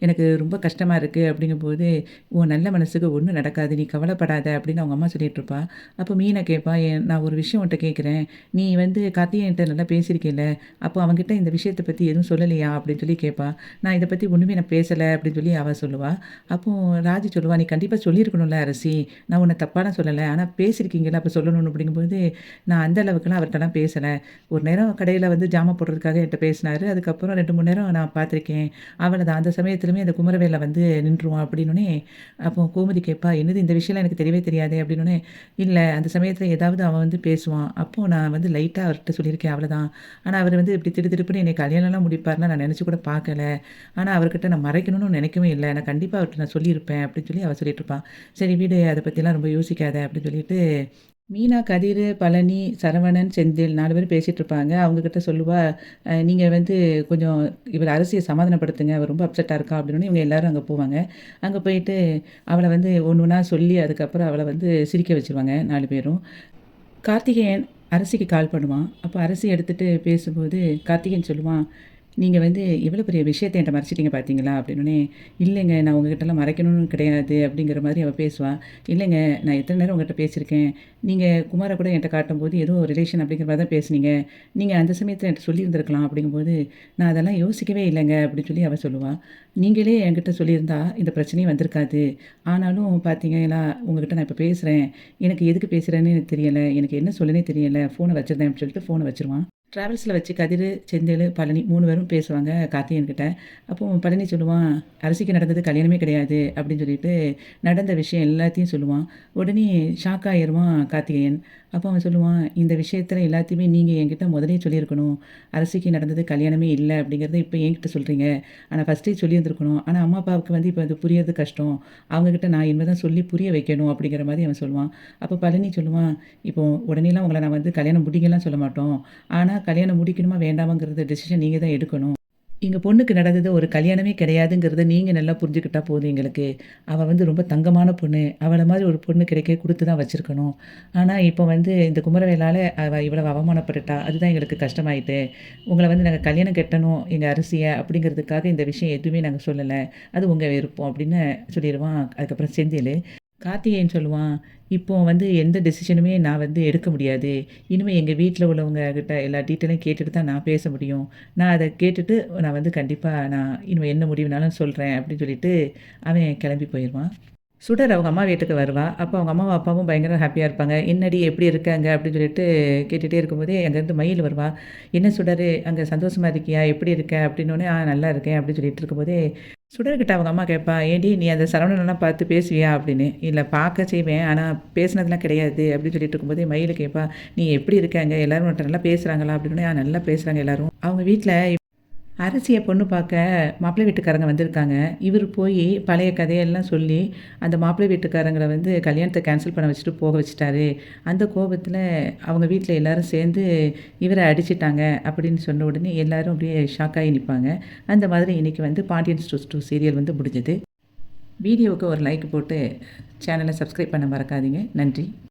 [SPEAKER 1] எனக்கு ரொம்ப கஷ்டமா இருக்கு." அப்படிங்கும்போது, "உன் நல்ல மனசுக்கு ஒண்ணும் நடக்காது. நீ கவலைப்படாத." அப்படின்னு அவங்க அம்மா சொல்லிட்டுருப்பா. அப்போ மீனா கேட்பா, நான் ஒரு விஷயம் உன்ட்ட கேட்குறேன். நீ வந்து கார்த்திகேயன்ட்ட நல்லா பேசியிருக்கேல்ல. அப்போ அவன்கிட்ட இந்த விஷயத்த பத்தி எதுவும் சொல்லலையா?" அப்படின்னு சொல்லி கேட்பா. "நான் இத பத்தி ஒண்ணுமே நான் பேசல." அப்படின்னு சொல்லி அவ சொல்லுவா. அப்போ ராஜி சொல்லுவா, "நீ கண்டிப்பா சொல்லியிருக்கணும்ல அரசி. நான் உன்ன தப்பாலாம் சொல்லல. ஆனா பேசியிருக்கீங்கல்ல, அப்ப சொல்லணும்." அப்படிங்கும்போது, நான் அந்த அளவுக்குலாம் அவர்ட்டலாம் பேசல. ஒரு நேரம் கடையில வந்து ஜாமான் போடுறதுக்காக என்ட்ட பேசினாரு. அதுக்கப்புறம் 2, 3 நேரம் நான் பார்த்துருக்கேன். அவ்வளதான். அந்த சமயத்திலுமே அந்த குமரவேல வந்து நின்றுவான் அப்படின்னோனே, அப்போ கோமதி கேட்பா, "என்னது இந்த விஷயம்லாம் எனக்கு தெரியவே தெரியாதே!" அப்படின்னோனே, "இல்ல அந்த சமயத்தில ஏதாவது அவன் வந்து பேசுவான். அப்போ நான் வந்து லைட்டா அவர்ட்ட சொல்லியிருக்கேன் அவ்வளதான். ஆனா அவர் வந்து இப்படி திடுதிடுப்புன்னு என்னைய கல்யாணம்லாம் முடிப்பாருன்னு நான் நெனச்சு கூட பார்க்கல. ஆனா அவர்கிட்ட நான் மறைக்கணும்னு நெனைக்கவும் இல்ல. நான் கண்டிப்பா அவர்ட்ட நான் சொல்லியிருப்பேன்." அப்படின்னு சொல்லி அவ சொல்லிட்டுருப்பா. "சரி விடு அத பத்திலாம் ரொம்ப யோசிக்காத" அப்படின்னு சொல்லிட்டு மீனா, கதிரு, பழனி, சரவணன், செந்தில் 4 பேரும் பேசிட்டு இருப்பாங்க. அவங்க கிட்ட சொல்லுவா, நீங்க வந்து கொஞ்சம் இவர அரசிய சமாதானப்படுத்துங்க. அவ ரொம்ப அப்செட்டா இருக்கா." அப்படின்னோனே இவங்க எல்லாரும் அங்க போவாங்க. அங்க போயிட்டு அவள வந்து ஒண்ணு ஒண்ணா சொல்லி அதுக்கப்புறம் அவள வந்து சிரிக்க வச்சுருவாங்க 4 பேரும். கார்த்திகேயன் அரசிக்கு கால் பண்ணுவான். அப்போ அரசி எடுத்துட்டு பேசும்போது கார்த்திகேயன் சொல்லுவான், "நீங்க வந்து எவ்வளோ பெரிய விஷயத்த என்ட்ட மறைச்சிட்டீங்க பார்த்தீங்களா?" அப்படின்னோனே, "இல்லைங்க நான் உங்ககிட்டலாம் மறைக்கணும்னு கிடையாது." அப்படிங்கிற மாதிரி அவ பேசுவா. "இல்லைங்க நான் எத்தன நேரம் உங்ககிட்ட பேசியிருக்கேன். நீங்க குமார கூட என்ட்ட காட்டும்போது ஏதோ ரிலேஷன் அப்படிங்கிற மாரி தான் பேசுனீங்க. நீங்க அந்த சமயத்தில என்ட்ட சொல்லியிருந்திருக்கலாம்." அப்படிங்கும்போது, "நான் அதெல்லாம் யோசிக்கவே இல்லைங்க." அப்படின்னு சொல்லி அவ சொல்லுவா. "நீங்களே என்கிட்ட சொல்லியிருந்தா இந்த பிரச்சனையே வந்திருக்காது. ஆனாலும் பார்த்தீங்கன்னா, உங்ககிட்ட நான் இப்ப பேசுறேன். எனக்கு எதுக்கு பேசுறேன்னு எனக்கு தெரியல. எனக்கு என்ன சொல்லனே தெரியல. ஃபோன வச்சுருந்தேன்." அப்படின்னு சொல்லிட்டு ஃபோன வச்சுருவான். ட்ராவல்ஸ்ல வச்சு கதிரு, செந்திலு, பழனி 3 பேரும் பேசுவாங்க கார்த்திகேயன் கிட்ட. அப்போ பழனி சொல்லுவான், "அரசிக்கு நடந்தது கல்யாணமே கிடையாது." அப்படின்னு சொல்லிட்டு நடந்த விஷயம் எல்லாத்தையும் சொல்லுவான். உடனே ஷாக் ஆயிருவான் கார்த்திகேயன். அப்போ அவன் சொல்லுவான், "இந்த விஷயத்துல எல்லாத்தையுமே நீங்க என்கிட்ட முதல்லயே சொல்லியிருக்கணும். அரசிக்கு நடந்தது கல்யாணமே இல்ல அப்படிங்கிறத இப்ப என்கிட்ட சொல்றீங்க. ஆனா ஃபர்ஸ்ட்டே சொல்லியிருந்திருக்கணும். ஆனா அம்மா, அப்பாவுக்கு வந்து இப்ப அது புரியறது கஷ்டம். அவங்க கிட்ட நான் இனிமே தான் சொல்லி புரிய வைக்கணும்." அப்படிங்கிற மாரி அவன் சொல்லுவான். அப்போ பழனி சொல்லுவான், "இப்போ உடனேலாம் உங்கள நான் வந்து கல்யாணம் முடிங்கலாம் சொல்ல மாட்டோம். ஆனா கல்யாணம் முடிக்கணுமா வேண்டாமாங்கிறது டெசிஷன் நீங்க தான் எடுக்கணும். எங்க பொண்ணுக்கு நடந்தது ஒரு கல்யாணமே கிடையாதுங்கிறத நீங்க நல்லா புரிஞ்சுக்கிட்டா போதும் எங்களுக்கு. அவ வந்து ரொம்ப தங்கமான பொண்ணு. அவள மாரி ஒரு பொண்ணு கிடைக்க குடுத்து தான் வச்சிருக்கணும். ஆனா இப்ப வந்து இந்த குமரவேலால அவ இவ்வளவு அவமானப்பட்டுட்டா. அதுதான் எங்களுக்கு கஷ்டமாயிட்டு. உங்கள வந்து நாங்க கல்யாணம் கட்டணும் எங்க அரசிய அப்படிங்கிறதுக்காக இந்த விஷயம் எதுவுமே நாங்க சொல்லல. அது உங்க விருப்பம்." அப்படின்னு சொல்லிருவான். அதுக்கப்புறம் செந்திலு. கார்த்திகேயன் சொல்லுவான், "இப்போ வந்து எந்த டெசிஷனுமே நான் வந்து எடுக்க முடியாது. இனிமே எங்க வீட்ல உள்ளவங்க கிட்ட எல்லா டீட்டெயிலும் கேட்டுட்டு தான் நான் பேச முடியும். நான் அத கேட்டுட்டு நான் வந்து கண்டிப்பா நான் இனிமே என்ன முடிவுனாலும் சொல்றேன்." அப்படின்னு சொல்லிட்டு அவன் கிளம்பி போயிருவான். சுடர் அவங்க அம்மா வீட்டுக்கு வருவா. அப்போ அவங்க அம்மாவும், அப்பாவும் பயங்கர ஹேப்பியா இருப்பாங்க. "என்னடி எப்படி இருக்க அங்க?" அப்படின்னு சொல்லிட்டு கேட்டுட்டே இருக்கும்போதே அங்கேருந்து மயில் வருவா. "என்ன சுடரு அங்க சந்தோஷமா இருக்கியா? எப்படி இருக்க?" அப்படின்னோனே, நல்லா இருக்கேன்." அப்படின்னு சொல்லிட்டு இருக்கும்போதே, சுடர்கிட்ட அவங்க அம்மா கேட்பா, "ஏன்டி நீ அந்த சரவணனலாம் பார்த்து பேசுவியா?" அப்படின்னு. "இல்ல பார்க்க செய்வேன். ஆனா பேசினதுலாம் கிடையாது." அப்படின்னு சொல்லிட்டு இருக்கும்போதே மயில் கேட்பா, "நீ எப்படி இருக்க அங்க? எல்லாரும் உன்ட்ட நல்லா பேசுறாங்களா?" அப்படின்னோனே, நல்லா பேசுறாங்க எல்லாரும்." அவங்க வீட்ல அரசிய பொண்ணு பார்க்க மாப்பிள்ளை வீட்டுக்காரங்க வந்திருக்காங்க. இவரு போயி பழைய கதையெல்லாம் சொல்லி, அந்த மாப்பிள்ளை வீட்டுக்காரங்கள வந்து கல்யாணத்த கேன்சல் பண்ண வச்சுட்டு போக வச்சுட்டாரு. அந்த கோபத்தில அவங்க வீட்ல எல்லாரும் சேர்ந்து இவர அடிச்சுட்டாங்க அப்படின்னு சொன்ன உடனே எல்லாரும் அப்படியே ஷாக் ஆகி நிப்பாங்க. அந்த மாதிரி இன்னைக்கு வந்து பாண்டியன் ஸ்டோர்ஸ் 2 சீரியல் வந்து முடிஞ்சது. வீடியோவுக்கு ஒரு லைக் போட்டு சேனல சப்ஸ்கிரைப் பண்ண மறக்காதீங்க. நன்றி.